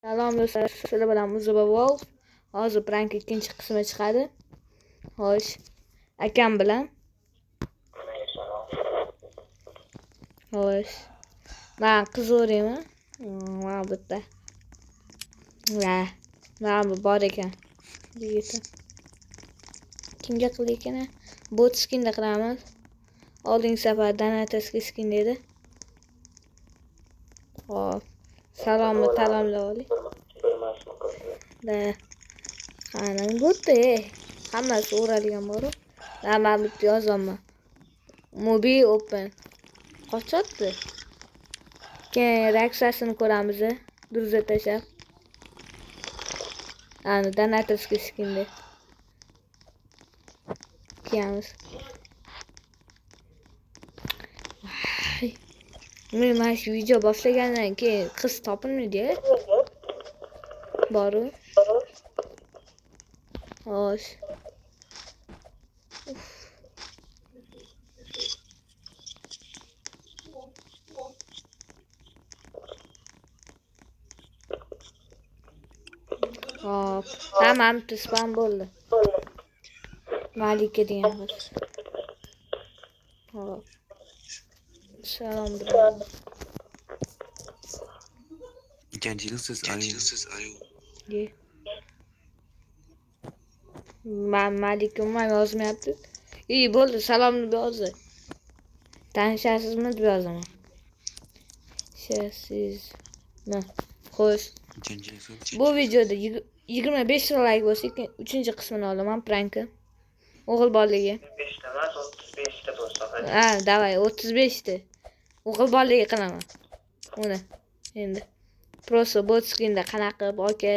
Salom do'stlar, sizlar bilan Muzoba Wolf. Hozir prank ikkinchi qismi chiqadi. Xo'sh, akam bilan. Xo'sh. Men qiz o'rayman. Mana bu yerda. Mana bu bor ekan. Yigitim. Kimga qildi ekan? Bot skinda qilamiz. Oldingi safar Donatovskiy skin dedi. Xo'p. Salomni talamlab oling. Da. Qani bo'tdi. Hammasi o'ralgan bor-ku. Men bitta yozaman. Mobi open. Qochyapti. Keyin reaksiyasini ko'ramiz. Durza tashab. Ani Donatovskiy skinda. Kiyamiz. Men mana shu video boshlagandan keyin qiz topilmaydi. Boru. Xo'sh. Hop. Tamam, spam bo'ldi. Malika degan qiz. Hop. Salom bilan. Chances are you? Ye. Malikum ham yozmayapti. İyi bo'ldi, salomni yozdi. Tanishasizmi deb yozaman. Sizmi? Xo'sh. Bu videoda 25 like bo'lsa, 3-chi qismini olaman prankni. O'g'il bolagi. 5 ta emas, 35 ta bo'lsa. Ha, davay, 35 ta. O'g'il bolagi qilaman. Uni endi. Prosta bot skinda qanaqa qilib aka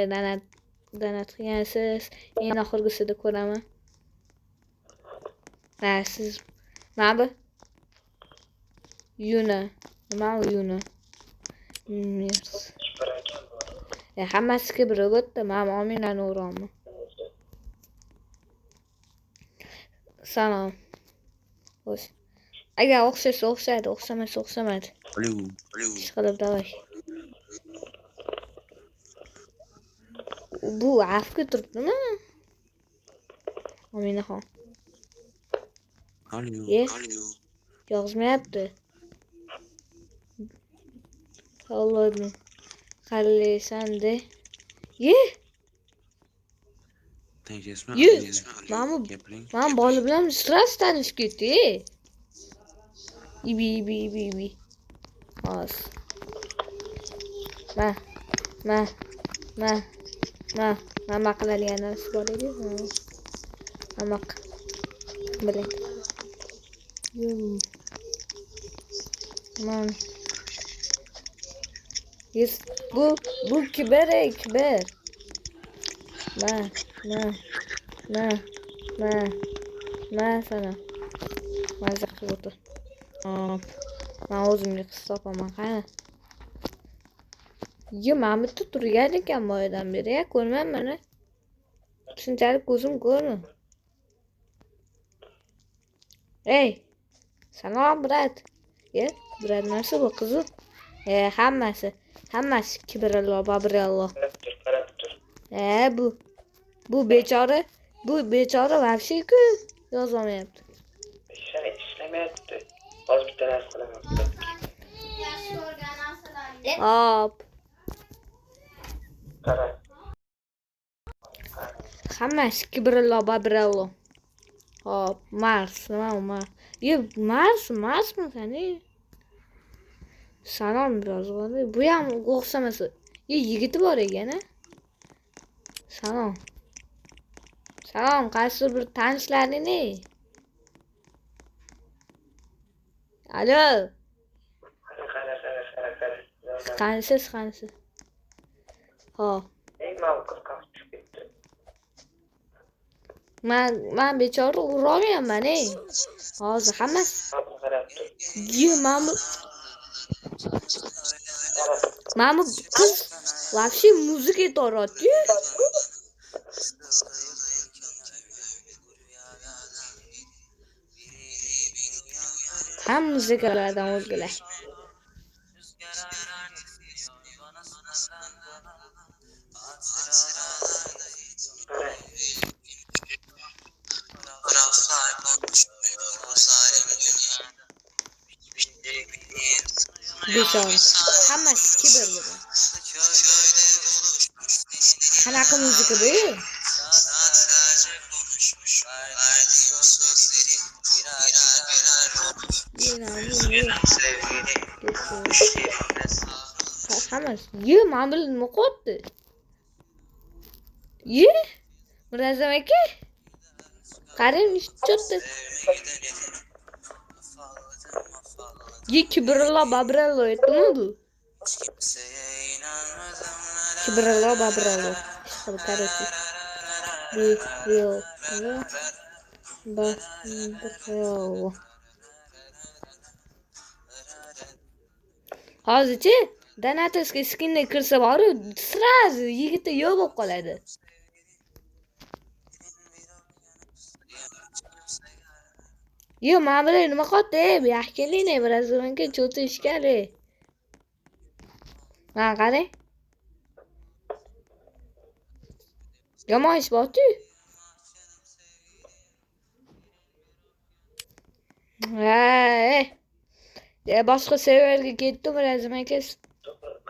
donat qilgansiz, men oxirgisida ko'raman. Ha, siz mana bu Yuna. Nima u Yuna? Hammasiga bir o'tdi. Men Ominani o'raman. Salom. Xo'sh. Agar o'xshasa o'xshaydi, o'xshamasa o'xshamaydi. Ishqilib davay. Bu afga turibdimi? Ominaxon. Ye. Yozmayapti. Allah'ım. Kalesande. Ye. Ye. Mam bola bilan stras tanishib ketdi. Ibi. Hos. Ma qiladigan narsa bor edi. Amaq. Biling. Man. Yes, bu kiber. Ma sana. Mazza qilib o'tir. Men o'zimga qiz topaman, qani. Men bitta turgan ekan boyadan beri, ko'rmayman mana. Shunchalik ko'zim ko'rmi? Ey! Salom, brat. Brat narsa bu qizi? Hammasi kibrallo, babrallo. Bu bechora vafshiku yozolmayapti. İşlemayapti. Hozir bitta narsa qilaman. Hop. Qara. Hammasi kibrallo, babrallo. Hop, Mars, nima u Mars? Marsmi sani? Salom biroz bo'ldi. Bu ham o'xshamasa. Yigiti bor ekan-a? Salom. Qaysi bir tanishlaring-ne? Alo. Qara. Qanisi? Hop. Men qo'rqib ketdim. Men bechora urolmayapman, ey. Hozir hammasi. Qarab tur. Mama qiz вообще muzika aytyapti. Ham muzikalardan o'zgalar. Qara. Beshon. Hammasi kibr bular. Qanaqa muzika bu? Hammasi. Ye, men bilan nima qilyapti? Ye? Murazam aka? Qarang, cho'tdi. Ye, kibrlo babralo aytdimi bu? Kibrlo babralo. Ishqil qarasi. Yo. Babralo. Hozirchi Donatosga skinni kirsa boru, sразу yigitda yo'q bo'lib qoladi. Yo, men bilan nima qilyapti? Bu yoqqa kelinglar, biroz menga cho'tishgali. Mana qarang. Yomon ish borku. Hey. Ya boshqa serverga ketdim, Razim aka.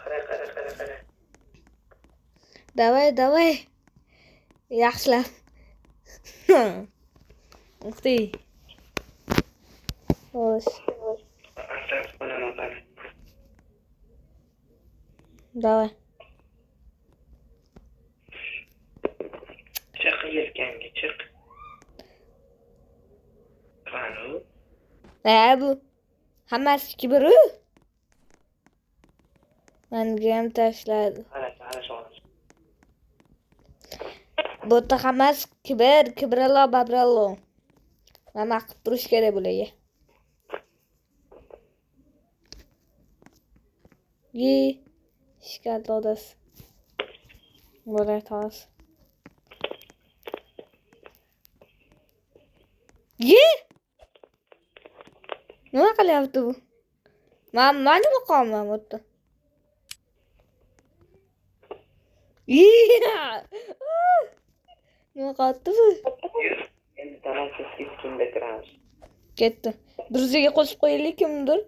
Qara. Davay. Yaxshilab. Uxti. Xo'sh. Asas bo'laman qara. Davay. Chiq yelkangga chiq. Qani? Bu hammasi kibru. Menga ham tashladi. Qara shoh. Bu yerda hammasi kibralo babralo. Nima qilib turish kerak bularga? Ye, ishkal todas. Bo'latas. Ye! Nima qilyapti bu? Men nima qilman bu yerda? Nima qilyapti bu? Endi tanasi skinda kiramiz. Ketdi. Druziga qo'shib qo'yaylik kimdir?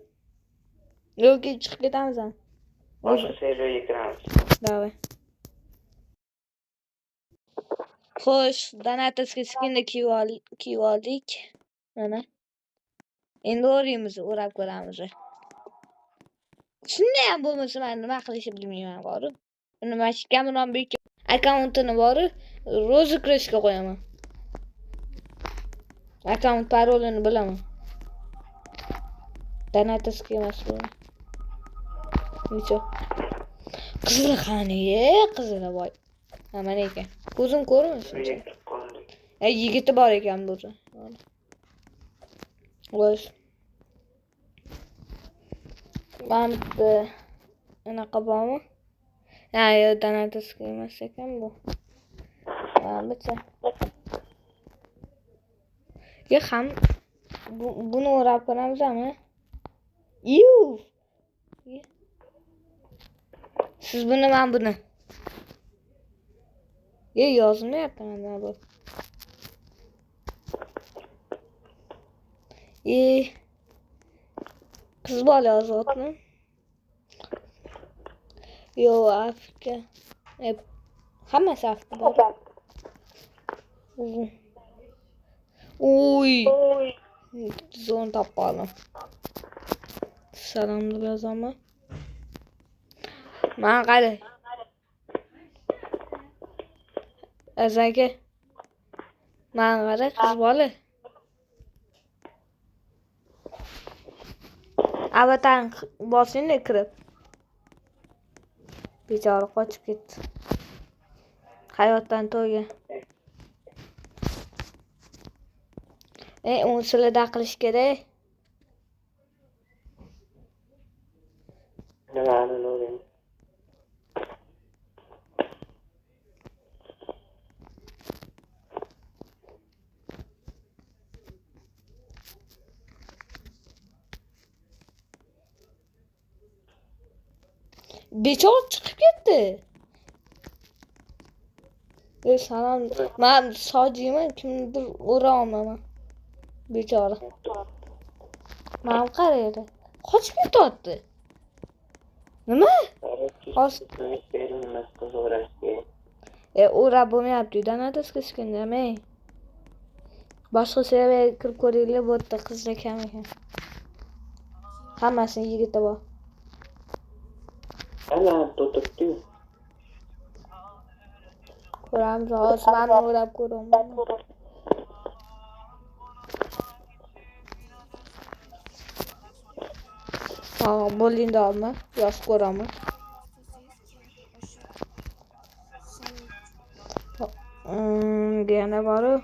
Yo'q, chiqib ketamiz ham. Boshqa serverga kiramiz. Davay. Xo'sh, Donatosga skinni kiyib oldik. Mana. Endi o'raymiz, o'rab ko'ramiz. Shunday ham bo'lmasa, men nima qilishni bilmayman, bori. Uni mashkamron bek akkauntini bori, rozыгрышga qo'yaman. Akkaunt parolini bilaman. Donatosga emas bu. Nicho. Qizil qani, qizil voy. Mana ekan. Ko'zim ko'rmayapti. Yigiti bor ekan bu. Xo'sh. Mana anaqa bormi? Yo, Donatosga emas ekan bu. Bitta. Yo, ham buni o'rab ko'ramizmi? Siz buni, men buni. Yozmayapti mana bu. Qiz bola yozyaptimi? Yo, Afrika. Hammasi Afrika. Oy. Zo'n topoldim. Salom deb yozaman. Mana qara. Azaka. Mana qara, qiz bola. Avatar boshini kirib. Bechora qochib ketdi. Hayotdan to'ygan. Uni silada qilish kerak. Nimani o'raymiz? Bechora chiqib ketdi. Salom. Men sojiyman, kimdir ura olmaman. Bechora. Men qaraydi. Qochib ketyapti. Nima? Hozir berilmas qiz o'rashga. ura bo'lmayapti. Danadas kichkinamay. Boshqa serverga kirib ko'ringlar, bu yerda qizlar kam ekan. Hammasini yigiti bor. Ana tutibdi. Ko'ramiz, hozir meni o'rab ko'raman. Bo'linda olma, yosh ko'raman. Yana boru.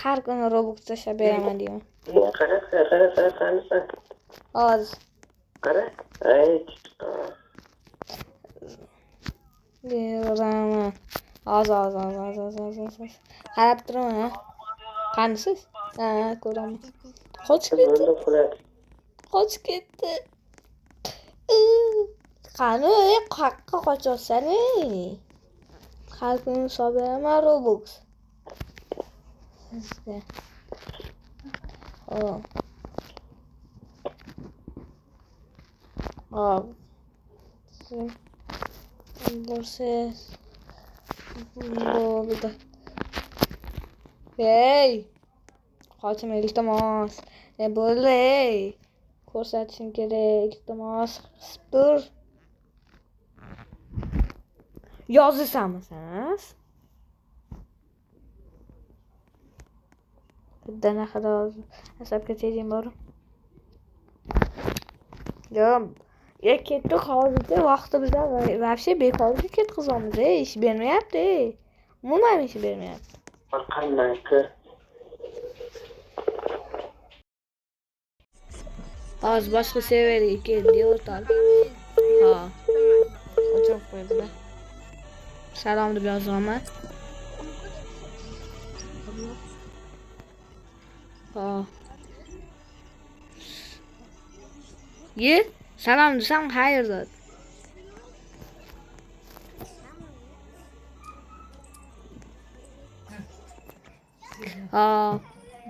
Har kuni Robux tashlab beraman deyman. Qara. Hozir. Qara. Ay, Beraman. Hozir. Qarab turaman. Qanisiz? Ko'raman. Qochib ketdi. Qani, qayerga qochyorsan? Har kuni hisob beraman Robux. Sizga. Borsiz. Bo'ldi. Hey! Qochma, iltimos. Bo'ldi. Ko'rsatishim kerak, iltimos. Tur. Yozasanmi siz? Dana xalos. Asabga teging bor. Yo'q. Ketdik hozirda vaqtimizda вообще bekorga ketkazamiz, ish bermayapti. Umuman ish bermayapti. Qanday Hozir boshqa serverga keldi, o'rtoq. O'chirib qo'ydilar. Salom deb yozaman. Salom desam xayr dedi.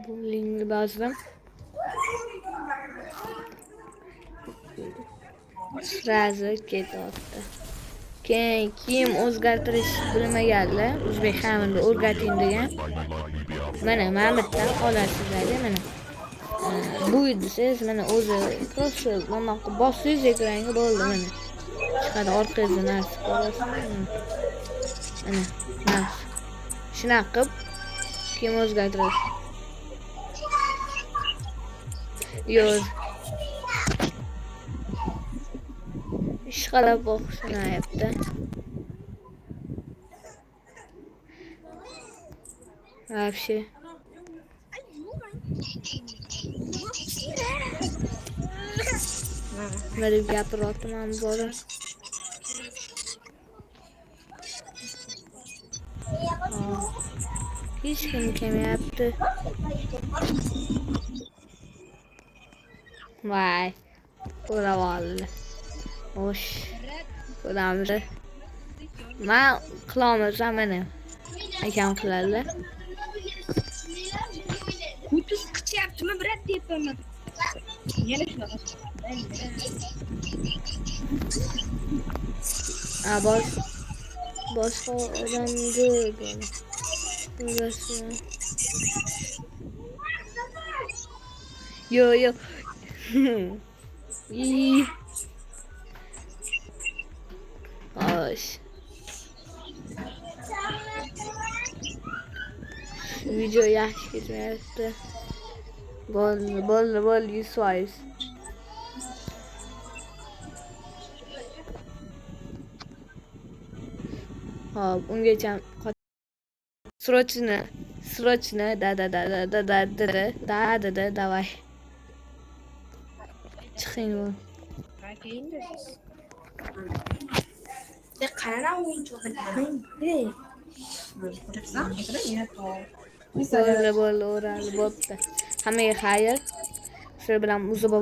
Bu linkni bosdim. Sразу ketyapti. Kim o'zgartirish bilmaganlar, o'zbek hamini o'rgating degan. Mana bittadan olasizlar, mana. Bu siz mana o'zi просто mana bossiz ekranga bo'ldi mana. Chiqadi orqangizda narsa ko'rasiz. Mana. Shunaqa qilib kim o'zgartirish. Yo'q. Ishqalab o'xshanayapti. Вообще. Nari gapiryapti men bora. Hech kim kelmayapti. Voy. Ko'ravoldi. Xo'sh. Ko'ramiz. Men qilamiz mana. Akam qiladi. Kutuz qilyaptimi, brat deyapman. Yana shunaqa. Boshqa odamga Yo. Xo'sh. Video yaxshi ketmayapti. Bo'ldi 100%. Hop, ungacha срочно, да, давай. Chiqing bu. Qara o'yinchoqlar. Bo'ldi, o'raldi, bo'pti. Hammaga xayr. Shu bilan uzib